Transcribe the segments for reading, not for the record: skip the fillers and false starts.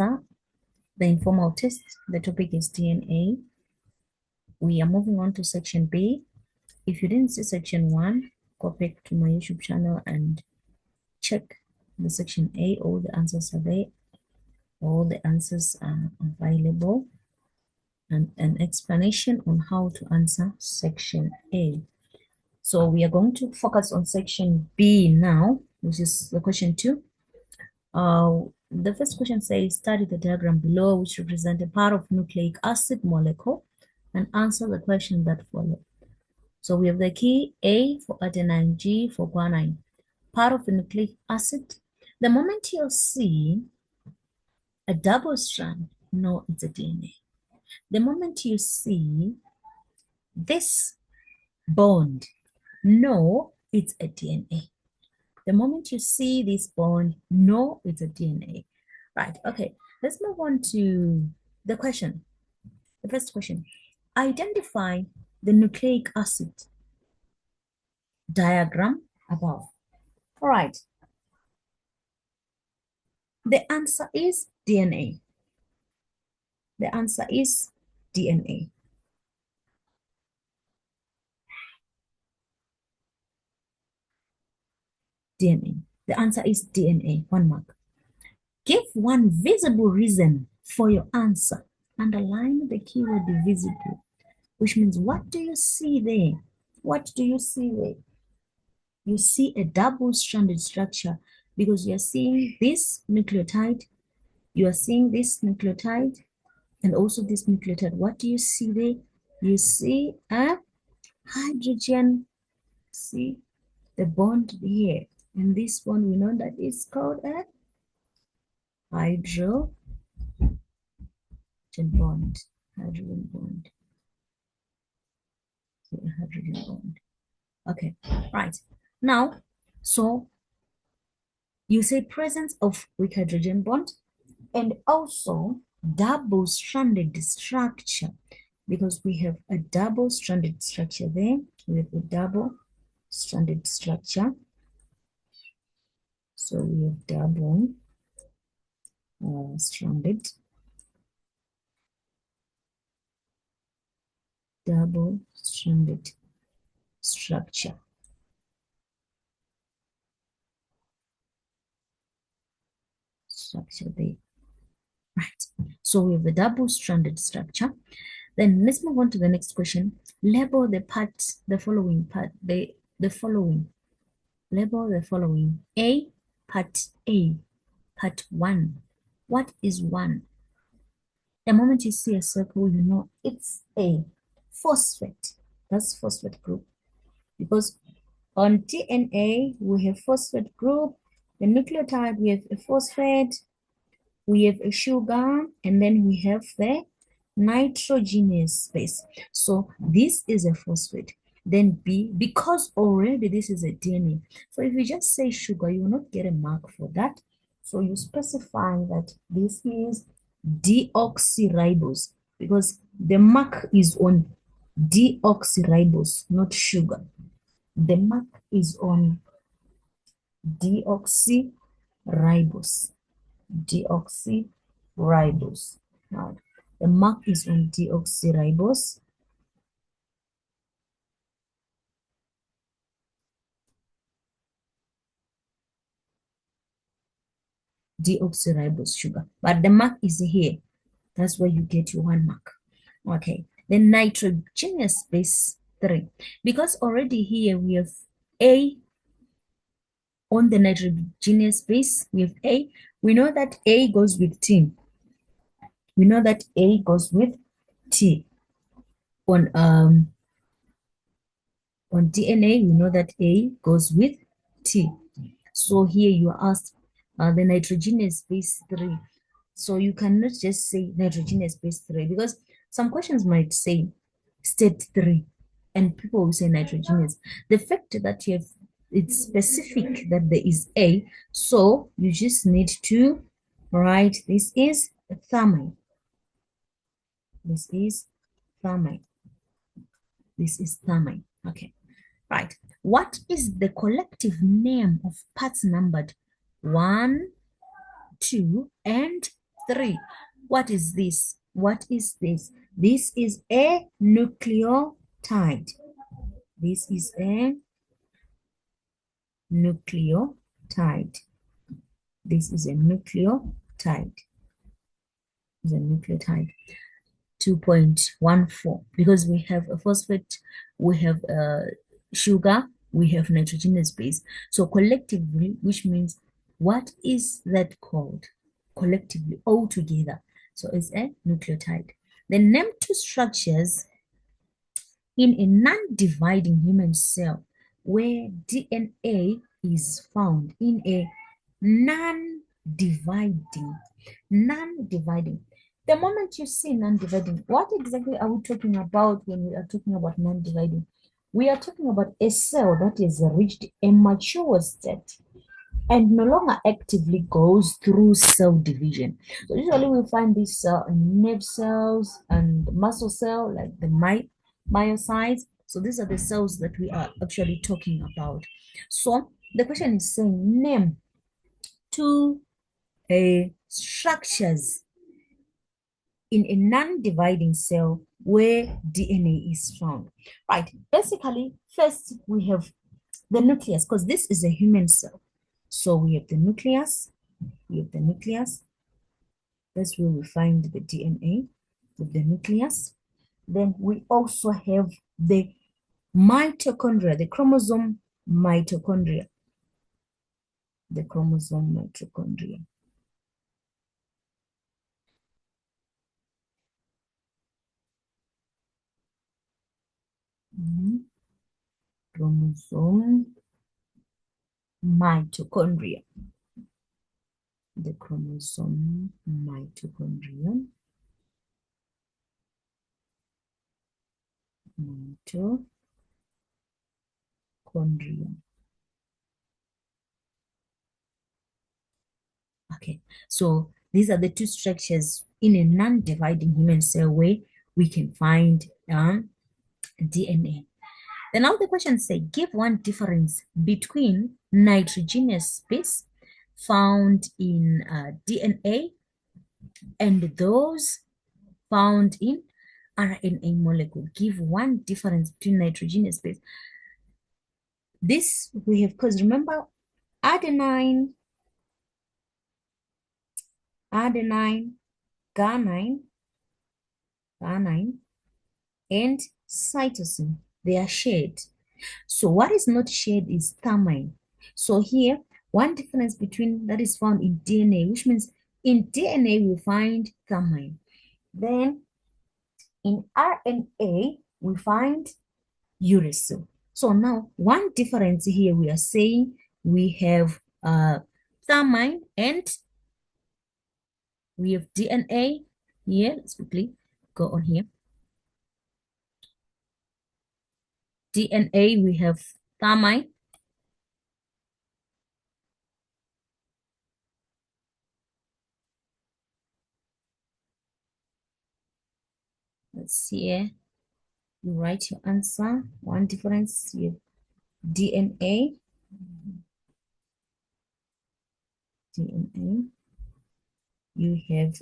answer the informal test. The topic is DNA. We are moving on to section B. If you didn't see section 1, go back to my YouTube channel and check the section A. All the answers are there. All the answers are available, and an explanation on how to answer section A. So we are going to focus on section B now, which is the question 2. The first question says, study the diagram below, which represent a part of nucleic acid molecule, and answer the question that follow. So we have the key A for adenine, G for guanine. Part of the nucleic acid. The moment you see a double strand, no, it's a DNA. The moment you see this bond, no, it's a DNA. The moment you see this bond, no, it's a DNA. Right, okay, let's move on to the question. The first question, identify the nucleic acid diagram above. All right, the answer is DNA. The answer is DNA. DNA. The answer is DNA, 1 mark. Give one visible reason for your answer. Underline the keyword visible, which means what do you see there? What do you see there? You see a double-stranded structure because you are seeing this nucleotide, you are seeing this nucleotide, and also this nucleotide. What do you see there? You see a hydrogen. See the bond here. And this bond, we know that is called a hydrogen bond. Hydrogen bond. Hydrogen bond. Okay, right. Now, so you say presence of weak hydrogen bond and also double-stranded structure, because we have a double-stranded structure there. We have a double-stranded structure. So we have double-stranded structure. Structure there. Right. So we have a double-stranded structure. Then let's move on to the next question. Label the parts, the following part, the following. Label the following. A, part A, part 1. What is 1? The moment you see a circle, you know it's a phosphate. That's phosphate group. Because on DNA, we have phosphate group. The nucleotide, we have a phosphate. We have a sugar, and then we have the nitrogenous base. So this is a phosphate. Then B, because already this is a DNA. So if you just say sugar, you will not get a mark for that. So you specify that this is deoxyribose, because the mark is on deoxyribose, not sugar. The mark is on deoxyribose. Deoxyribose. Now, the mark is on deoxyribose. Deoxyribose sugar, but the mark is here. That's where you get your 1 mark. Okay, then nitrogenous base 3, because already here we have A on the nitrogenous base. We have A. We know that A goes with T. We know that A goes with T. On DNA, we know that A goes with T. So here you are asked the nitrogenous base 3. So you cannot just say nitrogenous base 3, because some questions might say state 3 and people will say nitrogenous. The fact that you have, it's specific that there is A, so you just need to write this is thymine. This is thymine. This is thymine. Okay, right. What is the collective name of parts numbered 1, 2, and 3. What is this? What is this? This is a nucleotide. This is a nucleotide. This is a nucleotide. Is a nucleotide. 2.14, because we have a phosphate, we have a sugar, we have nitrogenous base. So collectively, which means what is that called? Collectively, all together. So it's a nucleotide. Then name two structures in a non-dividing human cell where DNA is found. In a non-dividing. The moment you see non-dividing, what exactly are we talking about when we are talking about non-dividing? We are talking about a cell that has reached a mature state and no longer actively goes through cell division. So usually we find this cell in nerve cells and muscle cell, like the myocytes. So these are the cells that we are actually talking about. So the question is saying name two structures in a non-dividing cell where DNA is found. Right, basically, first we have the nucleus, because this is a human cell. So we have the nucleus, that's where we find the DNA of the nucleus. Then we also have the mitochondria, the chromosome mitochondria. The chromosome mitochondria. Chromosome mitochondria. The chromosome mitochondria. Mitochondria. Okay, so these are the two structures in a non-dividing human cell where we can find DNA. Then now the question say, give one difference between nitrogenous base found in DNA and those found in RNA molecule. Give one difference between nitrogenous base. This we have, because remember, adenine, guanine, and cytosine, they are shared. So what is not shared is thymine. So here, one difference between that is found in DNA, which means in DNA we find thymine. Then in RNA we find uracil. So now one difference here we are saying we have thymine and we have DNA here. Let's quickly go on here. DNA, we have thymine. Let's see here. You write your answer. One difference, you have DNA. DNA. You have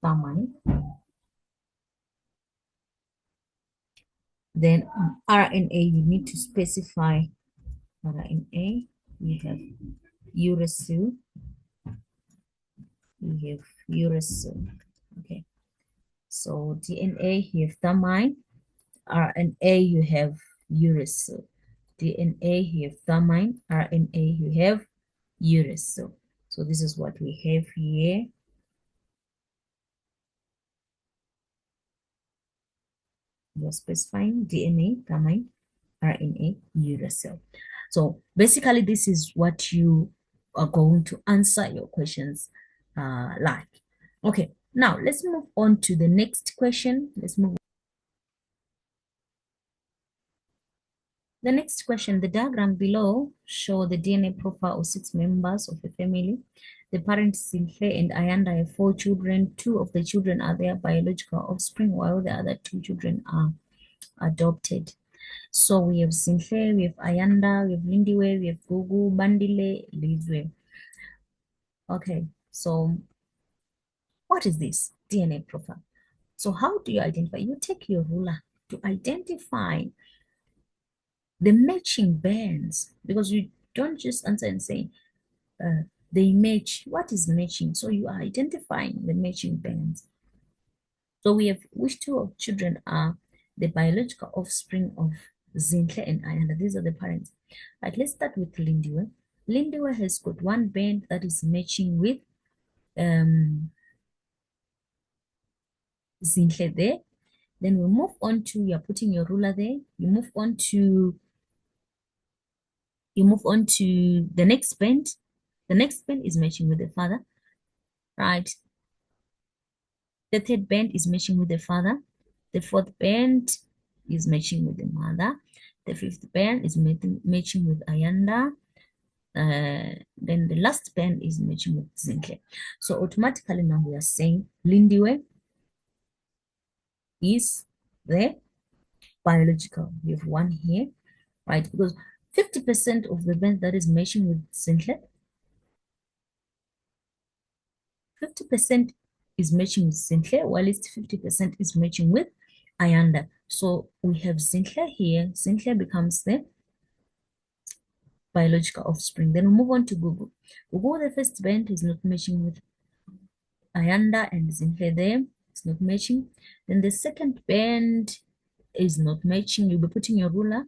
thymine. Then RNA, you need to specify RNA. You have uracil. You have uracil. Okay. So DNA, you have thymine. RNA, you have uracil. DNA, you have thymine. RNA, you have uracil. So this is what we have here. You're specifying DNA, thymine, RNA, uracil. So basically, this is what you are going to answer your questions like. Okay, now let's move on to the next question. Let's move. The next question, the diagram below show the DNA profile of 6 members of a family. The parents Zinhle and Ayanda have 4 children. 2 of the children are their biological offspring, while the other 2 children are adopted. So we have Zinhle, we have Ayanda, we have Lindiwe, we have Gugu, Bandile, Lizwe. Okay, so what is this DNA profile? So how do you identify? You take your ruler to identify the matching bands, because you don't just answer and say they match. What is matching? So you are identifying the matching bands. So we have which 2 of children are the biological offspring of Zinhle and Ayanda. These are the parents. Right, let's start with Lindiwe. Lindiwe has got 1 band that is matching with Zinhle there. Then we move on to, you're putting your ruler there. You move on to the next band. The next band is matching with the father, right? The 3rd band is matching with the father. The 4th band is matching with the mother. The 5th band is matching with Ayanda. Then the last band is matching with Zinhle. So automatically now we are saying Lindiwe is the biological. We have 1 here, right? Because 50% of the band that is matching with Zinhle, 50% is matching with Zinhle, while it's 50% is matching with Ayanda. So we have Zinhle here. Zinhle becomes the biological offspring. Then we move on to Gugu. Gugu, the first band, is not matching with Ayanda and Zinhle there. It's not matching. Then the second band is not matching. You'll be putting your ruler.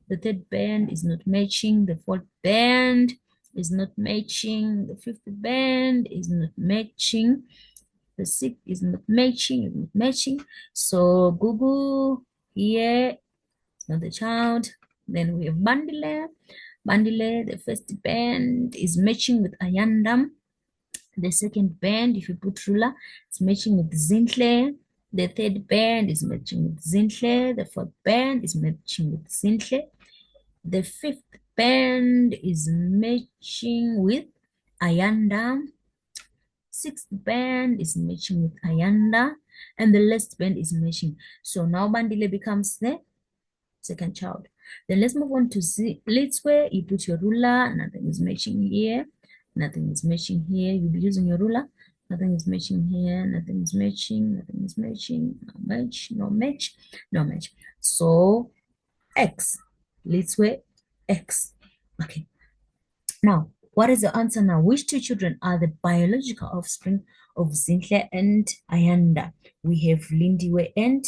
The 3rd band is not matching. The 4th band is not matching. The 5th band is not matching. The 6th is not matching. So Gugu here is not the child. Then we have Bandile. Bandile, the first band is matching with Ayanda. The second band, if you put ruler, it's matching with Zinhle. The 3rd band is matching with Zinhle. The 4th band is matching with Zinhle. The 5th band is matching with Ayanda. 6th band is matching with Ayanda. And the last band is matching. So now Bandile becomes the second child. Then let's move on to Lizwe. You put your ruler, nothing is matching here, nothing is matching here. You'll be using your ruler, nothing is matching here, nothing is matching, nothing is matching, no match, no match, no match. So X, Lizwe, X. Okay. Now, what is the answer now? Which 2 children are the biological offspring of Zinhle and Ayanda? We have Lindiwe and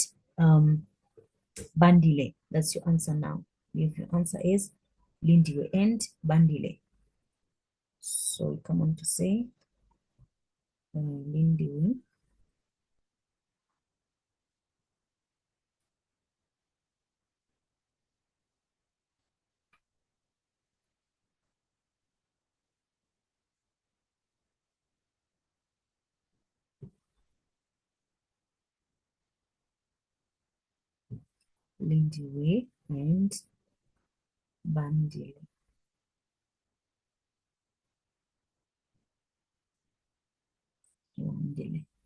Bandile. That's your answer now. If your answer is Lindiwe and Bandile. So we come on to say Lindiwe and Bandile.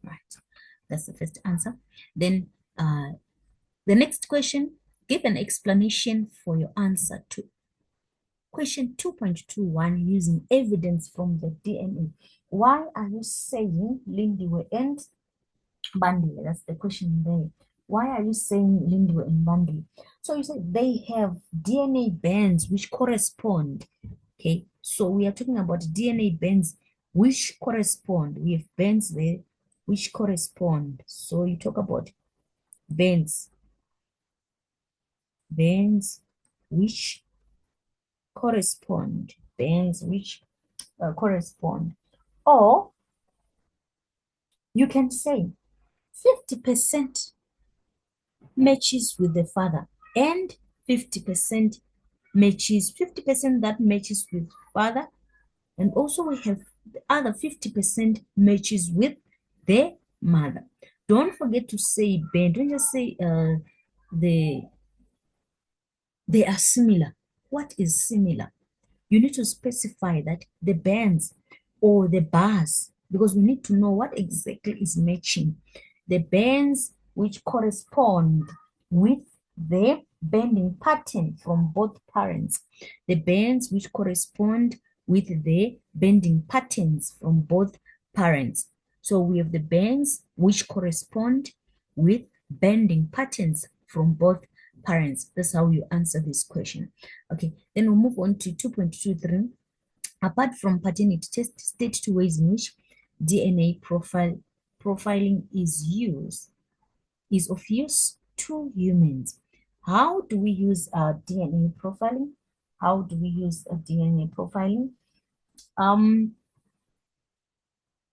Right. That's the first answer. Then the next question, give an explanation for your answer to question 2.21 using evidence from the DNA. Why are you saying Lindiwe and Bandile? That's the question there. Why are you saying Lindiwe and Bandile? So you said they have DNA bands which correspond. Okay, so we are talking about DNA bands which correspond. We have bands there which correspond. So you talk about bands which correspond, bands which correspond. Or you can say 50% matches with the father and 50% matches, 50% that matches with father, and also we have the other 50% matches with the mother. Don't forget to say band. Don't just say they are similar. What is similar? You need to specify that the bands or the bars, because we need to know what exactly is matching. The bands which correspond with the bending pattern from both parents. The bands which correspond with the bending patterns from both parents. So we have the bands which correspond with bending patterns from both parents. That's how you answer this question. Okay, then we'll move on to 2.23. Apart from paternity test, state two ways in which DNA profiling is of use to humans. How do we use DNA profiling? How do we use DNA profiling?